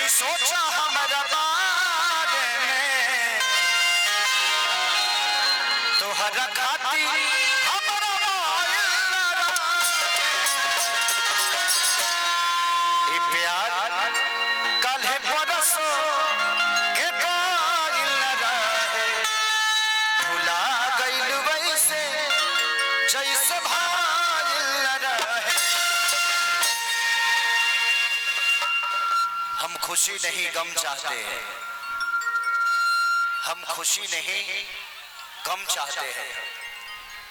नहीं सोचा हमारा बारे में, तो हर खाती हमारा ये प्यार कल है परसों के कायल रहे, भुला गइल वैसे जैसे भाइल रहे। हम खुशी नहीं गम चाहते हैं, हम खुशी नहीं गम चाहते हैं,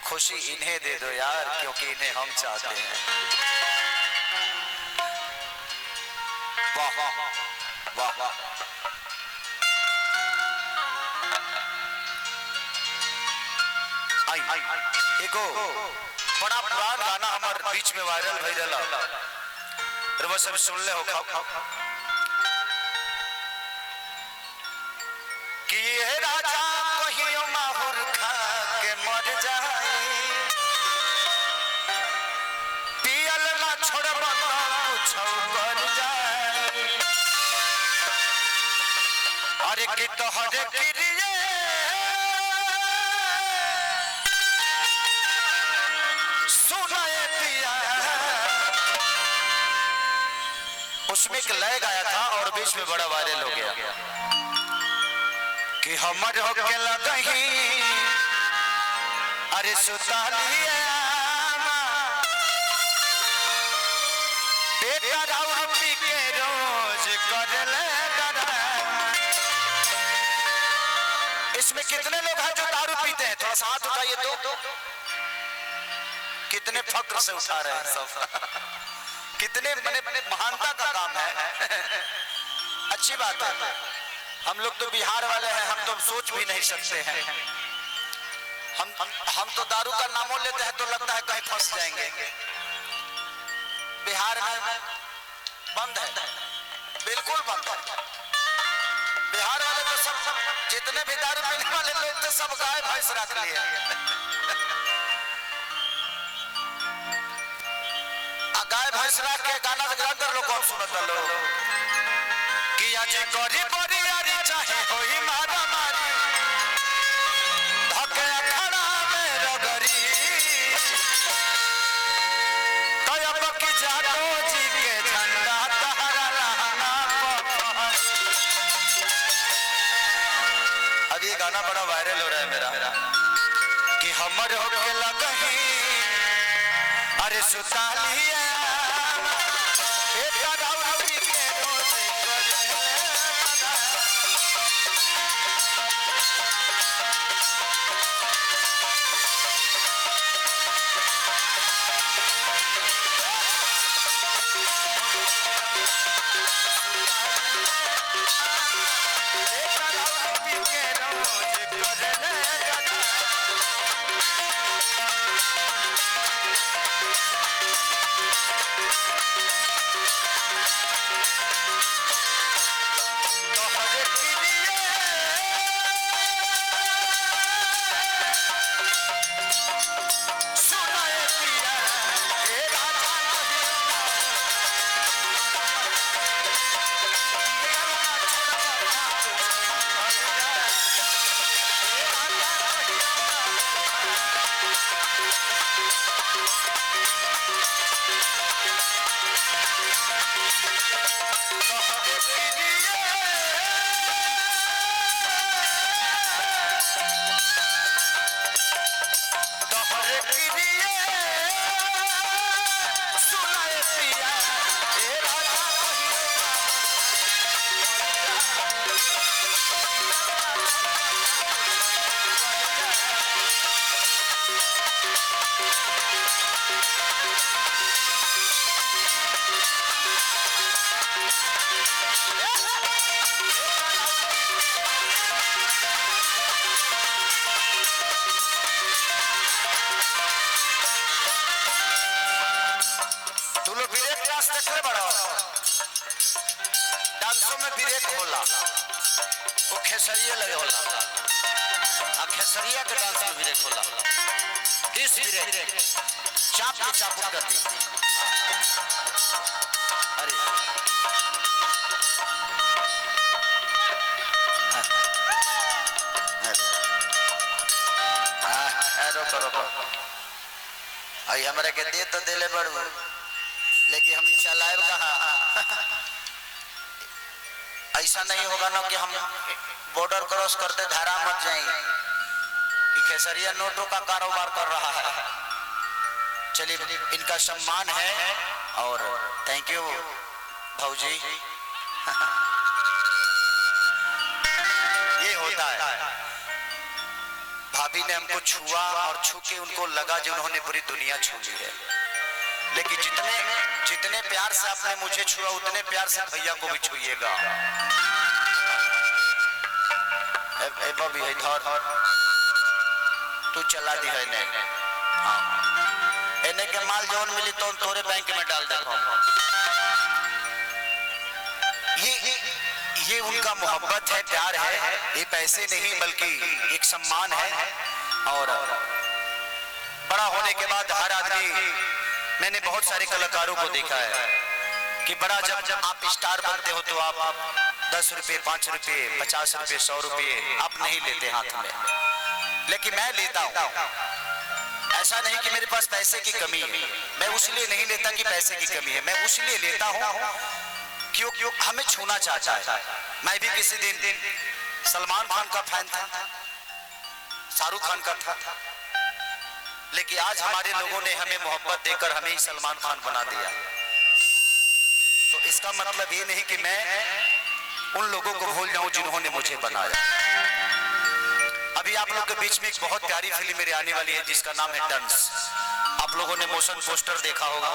खुशी इन्हें दे दो यार क्योंकि इन्हें हम चाहते हैं। वाह वाह वाह। आई एगो बड़ा पुराना गाना हमारे बीच में वायरल भइल रहा, सब सुन ले हो कि ये राजा कहियो माहुर खा के मर जाए, पियल ना छोड़ब कुछ कर जाए। अरे कि तोहरे किरिए सुनाए पिया, उसमें एक लय गाया था और बीच में बड़ा वायरल हो गया कि हमर होके लगही अरे सुतालिया बेटा राउर पी के रोज करले डरा। इसमें कितने लोग हैं जो दारू पीते हैं? थोड़ा सा हाथ उठाइए तो कितने फक्र से उठा रहे हैं सब। कितने महानता का काम है। अच्छी बात है, हम लोग तो बिहार वाले हैं, हम तो सोच भी नहीं सकते हैं। हम तो दारू का नामों लेते हैं तो लगता है कहीं फंस जाएंगे। बिहार में बंद है, बिल्कुल बंद है। बिहार वाले तो सब जितने भी दारू पीने वाले लोग तो सब गाय भैंस रख लिए। गाय भैंस रख के गाना गाकर लोग कौन सुनता लोग कि आज करी बड़ी यारी चाहे होई मारा मारी, धके अखाड़ा में रगड़ी, तो अब की जादो जी के झंडा तहरा रहना पापा। अब ये गाना बड़ा वायरल हो रहा है मेरा कि हमर होके लगही अरे सुतालिया बेटा राउर पी के रोज डांसों में ब्रेक होला, वो खेसरिया लगे होला, और खेसरिया के डांस में ब्रेक होला। इस ब्रेक चाप पे चापू कर दी। अरे रोको रोको आई हमारे के दे तो दिले बड़ू लेकिन हम चलाए कहा ऐसा नहीं होगा ना कि हम बॉर्डर क्रॉस करते धारा मत जाएंगे कि खेसरिया नोटों का कारोबार कर रहा है। चलिए इनका सम्मान है और थैंक यू भाऊजी। ये होता है भाभी ने हमको छुआ और छू के उनको लगा जो उन्होंने पूरी दुनिया छू ली है। लेकिन जितने प्यार से आपने मुझे छुआ उतने प्यार से भैया को भी छुइएगा। भाभी है धर तू चला दी है ने इन्हें के माल जौन मिली तो तोरे बैंक में डाल दे। ये उनका मोहब्बत है, प्यार है। ये पैसे नहीं बल्कि एक सम्मान है। और बड़ा होने के बाद हर आदमी, मैंने बहुत सारे कलाकारों को देखा है कि बड़ा जब आप स्टार बनते हो तो आप 10 रुपए 5 रुपए 50 रुपए 100 रुपए आप नहीं लेते हाथ में, लेकिन मैं लेता हूँ। ऐसा नहीं कि मेरे पास पैसे की कमी है, मैं उसलिए नहीं लेता कि पैसे की कमी है, मैं उसलिए लेता हूँ क्यों हमें छूना चाहता है। मैं भी किसी दिन सलमान खान का फैन था, शाहरुख खान का था, लेकिन आज हमारे लोगों ने हमें मोहब्बत देकर हमें ही सलमान खान बना दिया। तो इसका मतलब ये नहीं कि मैं उन लोगों को भूल जाऊं जिन्होंने मुझे बनाया। अभी आप लोगों के बीच में एक बहुत प्यारी फिल्म मेरे आने वाली है जिसका नाम है डंस। आप लोगों ने मोशन पोस्टर देखा होगा,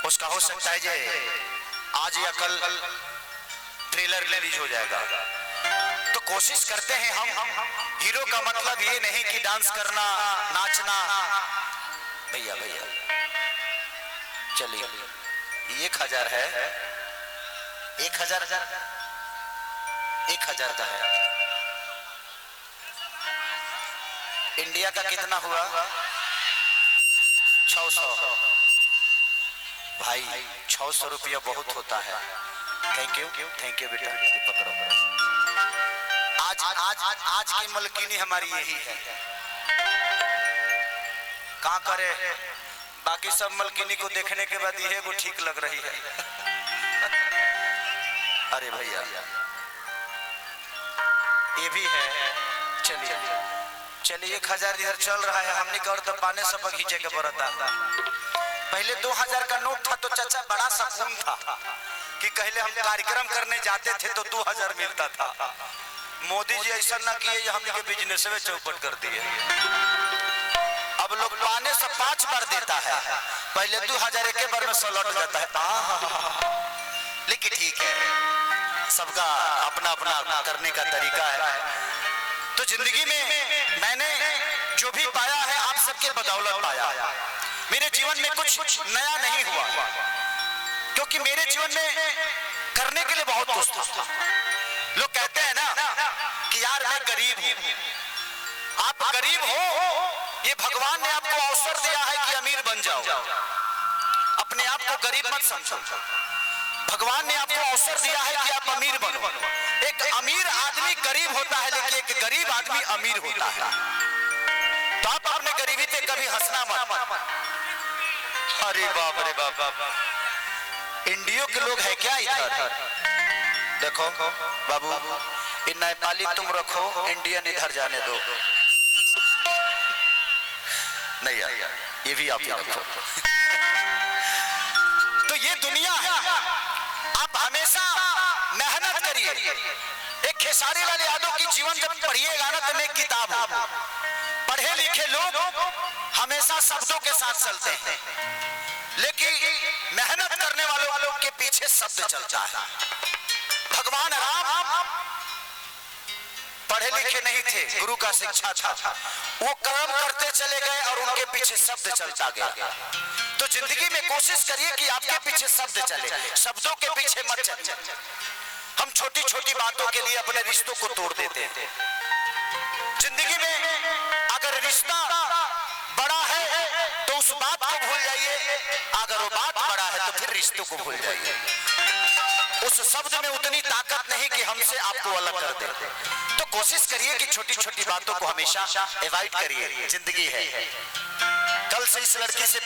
उसका हो सकता है जे आज या कल ट्रेलर रिलीज हो जाएगा। तो कोशिश करते हैं हम, हीरो का मतलब ये नहीं कि डांस करना नाचना। भैया भैया चलिए 1000 है, 1000 का है। इंडिया का कितना हुआ? 600। भाई 600 रुपया बहुत होता है। थैंक यू बेटा। पकड़ो आज की मलकिनी हमारी यही है। कहाँ करे बाकी सब मलकिनी को देखने के बाद यह को ठीक लग रही है। अरे भैया ये भी है। चलिए 1000 इधर चल रहा है, हमने का और तो पाने सब खींचे के बरता। पहले 2000 का नोट था तो चाचा बड़ा सुकून था कि पहले हम कार्यक्रम करने जाते थे तो 2000 मिलता था। मोदी जी ऐसा ना किए, हमने के बिजनेस में चौपट कर दिए। अब लोग पाने से 5 बार देता है, पहले 2000 एक बार में 100 लौट जाता है। लेकिन ठीक है, सबका अपना अपना करने का तरीका है। तो जिंदगी में मैंने जो भी पाया है आप सबके बदौलत पाया। मेरे जीवन में कुछ नया नहीं हुआ क्योंकि मेरे जीवन में करने के लिए बहुत कुछ था। लोग कहते हैं ना कि यार मैं गरीब हूं। आप गरीब हो, ये भगवान ने आपको अवसर दिया है कि अमीर बन जाओ। अपने आप को गरीब मत समझो, भगवान ने आपको अवसर दिया है कि आप अमीर बनो। एक अमीर आदमी गरीब होता है लेकिन एक गरीब आदमी अमीर होता है। तो आप अपने गरीबी पे कभी हंसना मत। अरे बाप रे बाप, इंडियो के लोग है क्या इधर? देखो बाबू, इन नेपाली तुम रखो, इंडियन इधर जाने दो। नहीं यार, ये भी आप ही रखो। तो ये दुनिया है, आप हमेशा मेहनत करिए। एक खेसारी लाल यादव की जीवन जब पढ़िएगा ना तो मैं किताब हूं। पढ़े लिखे लोग हमेशा शब्दों के साथ चलते हैं, लेकिन मेहनत करने वालों के पीछे शब्द चलता है। भगवान राम पढ़े लिखे नहीं थे, गुरु का शिक्षा था, वो कर्म करते चले गए और उनके पीछे शब्द चलता गया। तो जिंदगी में कोशिश करिए कि आपके पीछे शब्द चले, शब्दों के पीछे मत चलिए। हम छोटी छोटी बातों के लिए अपने रिश्तों को तोड़ देते हैं। जिंदगी में अगर रिश्ता बड़ा है तो उस बात को भूल जाइए, अगर वो बात बड़ा है तो फिर रिश्तों को भूल जाइए। उस उस शब्द में उतनी ताकत नहीं कि हमसे आपको अलग कर दे। तो कोशिश करिए कि छोटी छोटी बातों को हमेशा अवॉइड करिए, जिंदगी है। कल से इस लड़की से